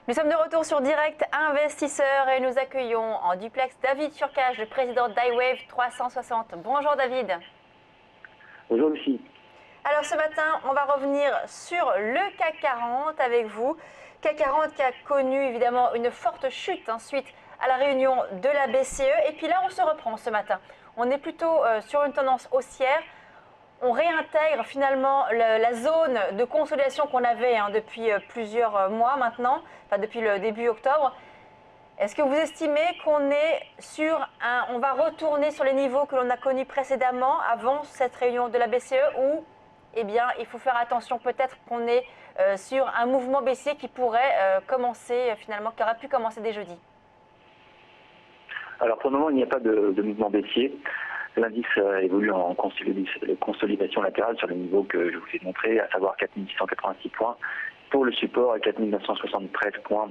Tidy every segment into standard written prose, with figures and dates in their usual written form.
Nous sommes de retour sur Direct Investisseurs et nous accueillons en duplex David Turcage, le président d'iWave 360. Bonjour David. Bonjour Lucie. Alors ce matin, on va revenir sur le CAC 40 avec vous. CAC 40 qui a connu évidemment une forte chute suite à la réunion de la BCE. Et puis là, on se reprend ce matin. On est plutôt sur une tendance haussière. On réintègre finalement la zone de consolidation qu'on avait depuis plusieurs mois maintenant, enfin depuis le début octobre. Est-ce que vous estimez qu'on est on va retourner sur les niveaux que l'on a connus précédemment avant cette réunion de la BCE ou eh bien, il faut faire attention peut-être qu'on est sur un mouvement baissier qui pourrait commencer finalement, qui aurait pu commencer dès jeudi? Alors pour le moment, il n'y a pas de mouvement baissier. L'indice évolue en consolidation latérale sur les niveaux que je vous ai montrés, à savoir 4686 points pour le support et 4973 points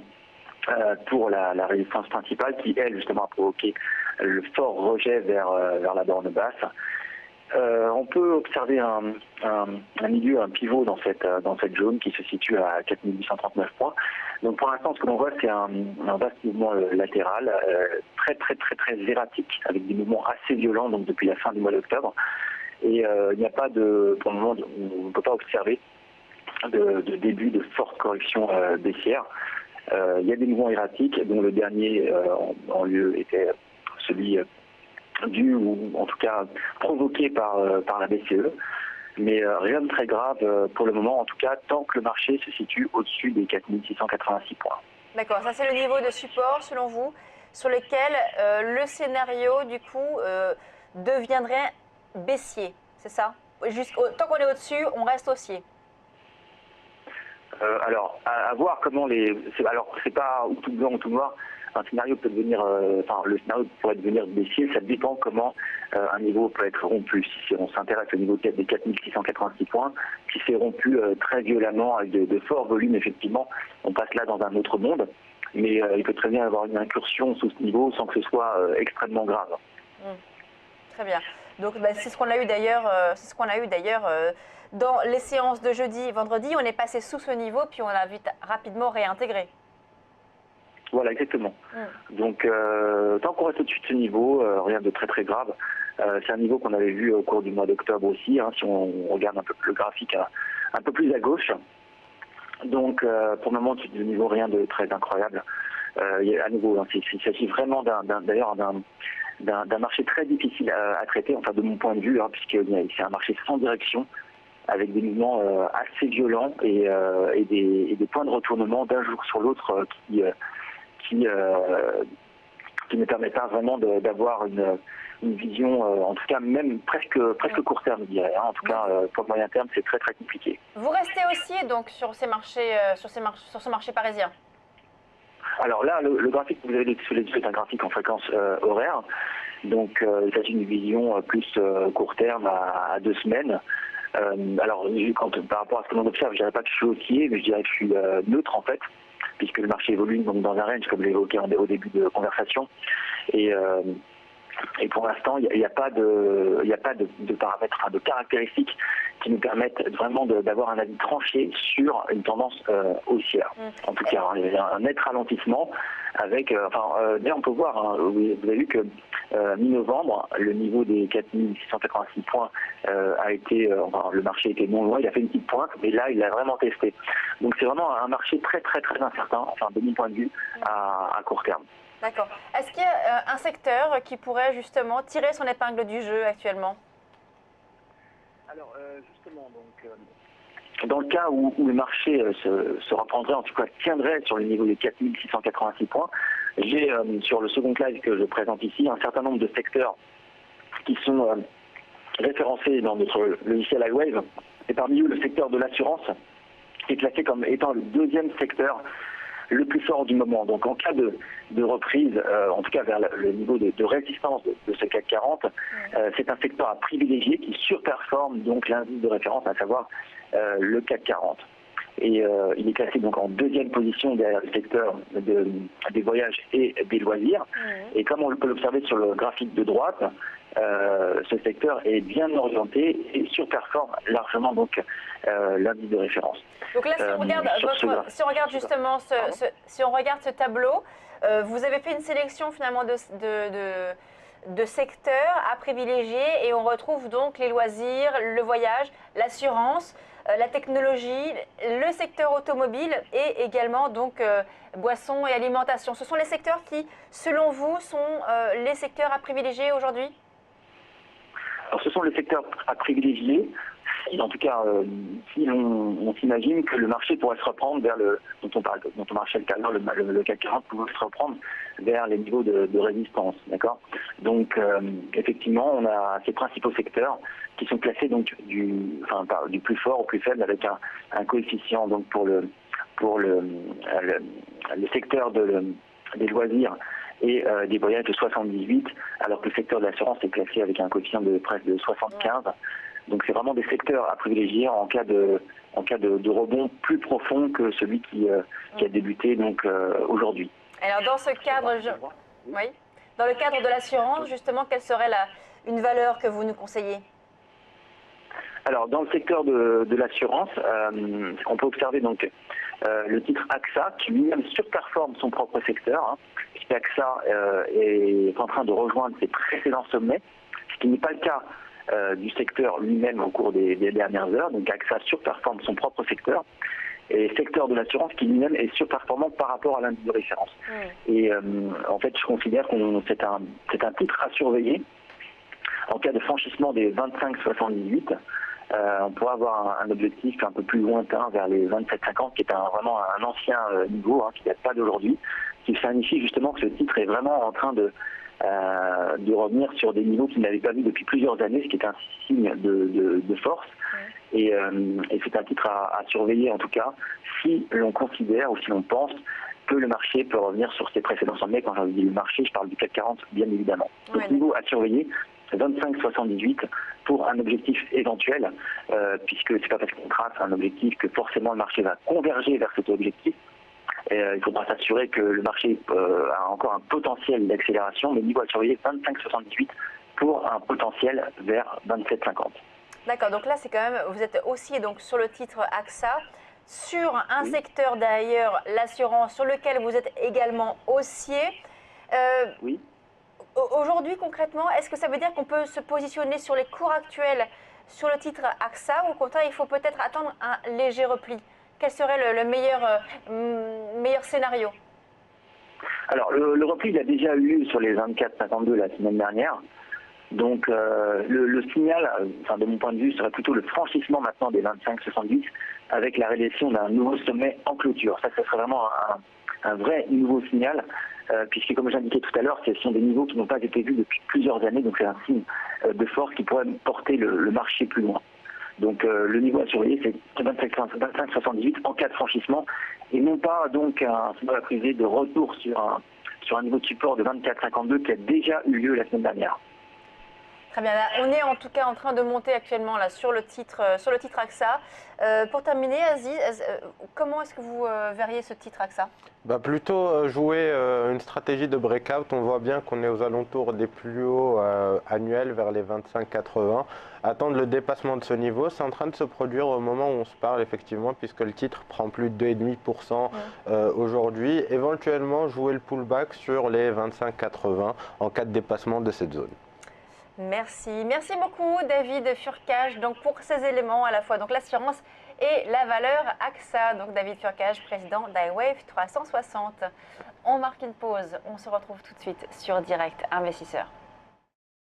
pour la résistance principale qui, elle, justement, a provoqué le fort rejet vers la borne basse. On peut observer un milieu, un pivot dans cette zone qui se situe à 4839 points. Donc pour l'instant, ce que l'on voit, c'est un vaste mouvement latéral, très erratique, avec des mouvements assez violents donc depuis la fin du mois d'octobre. Et il n'y a pas pour le moment, on ne peut pas observer de début de forte correction baissière. Il y a des mouvements erratiques, dont le dernier en lieu était celui dû ou en tout cas provoqué par la BCE. Mais rien de très grave pour le moment, en tout cas, tant que le marché se situe au-dessus des 4686 points. D'accord, ça c'est le niveau de support selon vous, sur lequel le scénario du coup deviendrait baissier, c'est ça? Tant qu'on est au-dessus, on reste haussier. Alors, à voir comment alors, c'est pas ou tout blanc ou tout noir. Un scénario peut devenir, le scénario pourrait devenir baissier, ça dépend comment un niveau peut être rompu. Si on s'intéresse au niveau des 4686 points, qui s'est rompu très violemment avec de forts volumes, effectivement, on passe là dans un autre monde. Mais il peut très bien avoir une incursion sous ce niveau sans que ce soit extrêmement grave. Très bien. Donc c'est ce qu'on a eu d'ailleurs, dans les séances de jeudi et vendredi. On est passé sous ce niveau, puis on l'a vite rapidement réintégré. Voilà, exactement. Donc, tant qu'on reste au-dessus de ce niveau, rien de très grave. C'est un niveau qu'on avait vu au cours du mois d'octobre aussi, si on regarde un peu le graphique un peu plus à gauche. Donc, pour le moment, au-dessus du niveau, rien de très incroyable. À nouveau, il s'agit vraiment d'un marché très difficile à traiter, enfin de mon point de vue, puisque c'est un marché sans direction, avec des mouvements assez violents et des points de retournement d'un jour sur l'autre qui ne permet pas vraiment d'avoir une vision, en tout cas même presque court terme, je dirais. En tout cas, pour le moyen terme, c'est très compliqué. Vous restez haussier donc sur ce marché parisien? Alors là, le graphique que vous avez sous les yeux est un graphique en fréquence horaire. Donc il s'agit d'une vision plus court terme à 2 semaines. Alors par rapport à ce que l'on observe, je dirais pas que je suis haussier, mais je dirais que je suis neutre en fait, puisque le marché évolue donc dans un range, comme je l'ai évoqué au début de conversation. Et pour l'instant, il n'y a pas de paramètres, de caractéristiques qui nous permettent vraiment d'avoir un avis tranché sur une tendance haussière. En tout cas, il y a un net ralentissement avec, d'ailleurs on peut voir, vous avez vu que mi-novembre, le niveau des 4686 points a été, le marché était non loin, il a fait une petite pointe, mais là il l'a vraiment testé. Donc c'est vraiment un marché très incertain, de mon point de vue, à court terme. D'accord. Est-ce qu'il y a un secteur qui pourrait justement tirer son épingle du jeu actuellement? Alors justement, dans le cas où le marché se reprendrait, en tout cas tiendrait sur le niveau des 4686 points, j'ai sur le second live que je présente ici un certain nombre de secteurs qui sont référencés dans notre logiciel iWave, et parmi eux le secteur de l'assurance est classé comme étant le deuxième secteur le plus fort du moment. Donc en cas de reprise, en tout cas vers le niveau de résistance de ce CAC 40, c'est un secteur à privilégier qui surperforme donc l'indice de référence, à savoir le CAC 40. et il est classé donc en deuxième position derrière le secteur des voyages et des loisirs. Et comme on peut l'observer sur le graphique de droite, ce secteur est bien orienté et surperforme largement donc l'indice de référence. Donc là, si on regarde justement si on regarde ce tableau, vous avez fait une sélection finalement de secteurs à privilégier et on retrouve donc les loisirs, le voyage, l'assurance, la technologie, le secteur automobile et également donc boissons et alimentation. Ce sont les secteurs qui, selon vous, sont les secteurs à privilégier aujourd'hui? Alors ce sont les secteurs à privilégier. En tout cas, si on s'imagine que le marché pourrait se reprendre vers dont on marchait tout à l'heure, le CAC 40 pourrait se reprendre vers les niveaux de résistance, d'accord. Donc, effectivement, on a ces principaux secteurs qui sont classés donc du plus fort au plus faible avec un coefficient donc pour le secteur des loisirs et des voyages de 78, alors que le secteur de l'assurance est classé avec un coefficient de presque de 75. Donc c'est vraiment des secteurs à privilégier en cas de rebond plus profond que celui qui a débuté donc aujourd'hui. Alors dans ce cadre, dans le cadre de l'assurance, justement, quelle serait une valeur que vous nous conseillez? Alors dans le secteur de l'assurance, on peut observer donc le titre AXA qui lui-même surperforme son propre secteur, puisque AXA est en train de rejoindre ses précédents sommets, ce qui n'est pas le cas du secteur lui-même au cours des dernières heures. Donc AXA surperforme son propre secteur et secteur de l'assurance qui lui-même est surperformant par rapport à l'indice de référence. Et en fait, je considère que c'est un titre à surveiller en cas de franchissement des 25,78. On pourrait avoir un objectif un peu plus lointain vers les 27,50 qui est vraiment un ancien niveau qui ne date pas d'aujourd'hui, qui signifie justement que ce titre est vraiment en train de revenir sur des niveaux qu'il n'avait pas vus depuis plusieurs années, ce qui est un signe de force. Et c'est un titre à surveiller en tout cas si l'on considère ou si l'on pense que le marché peut revenir sur ses précédents sommets. Quand je dis le marché, je parle du CAC 40 bien évidemment. Donc niveau à surveiller, 25,78 pour un objectif éventuel, puisque c'est pas parce qu'on trace un objectif que forcément le marché va converger vers cet objectif. Il faudra s'assurer que le marché a encore un potentiel d'accélération, mais niveau à surveiller 25,78 pour un potentiel vers 27,50. D'accord, donc là c'est quand même, vous êtes aussi donc sur le titre AXA, sur un secteur d'ailleurs, l'assurance, sur lequel vous êtes également haussier. Oui. Aujourd'hui concrètement, est-ce que ça veut dire qu'on peut se positionner sur les cours actuels sur le titre AXA ou au contraire il faut peut-être attendre un léger repli? Quel serait le meilleur scénario? Alors, le repli, il a déjà eu lieu sur les 24,52 la semaine dernière. Donc, le signal, de mon point de vue, serait plutôt le franchissement maintenant des 25,70 avec la réalisation d'un nouveau sommet en clôture. Ça serait vraiment un vrai nouveau signal, puisque, comme j'indiquais tout à l'heure, ce sont des niveaux qui n'ont pas été vus depuis plusieurs années. Donc, c'est un signe de force qui pourrait porter le marché plus loin. Donc le niveau à surveiller, c'est 25,78 en cas de franchissement et non pas donc un signal à priser de retour sur un niveau de support de 24,52 qui a déjà eu lieu la semaine dernière. Très bien, là, on est en tout cas en train de monter actuellement là, sur le titre AXA. Pour terminer, Aziz, comment est-ce que vous verriez ce titre AXA? Plutôt jouer une stratégie de breakout. On voit bien qu'on est aux alentours des plus hauts annuels vers les 25,80. Attendre le dépassement de ce niveau, c'est en train de se produire au moment où on se parle effectivement, puisque le titre prend plus de 2,5% aujourd'hui. Éventuellement jouer le pullback sur les 25,80 en cas de dépassement de cette zone. Merci. Merci beaucoup David Furcage donc, pour ces éléments à la fois donc l'assurance et la valeur AXA. Donc David Furcage, président d'iWave 360. On marque une pause. On se retrouve tout de suite sur Direct Investisseur.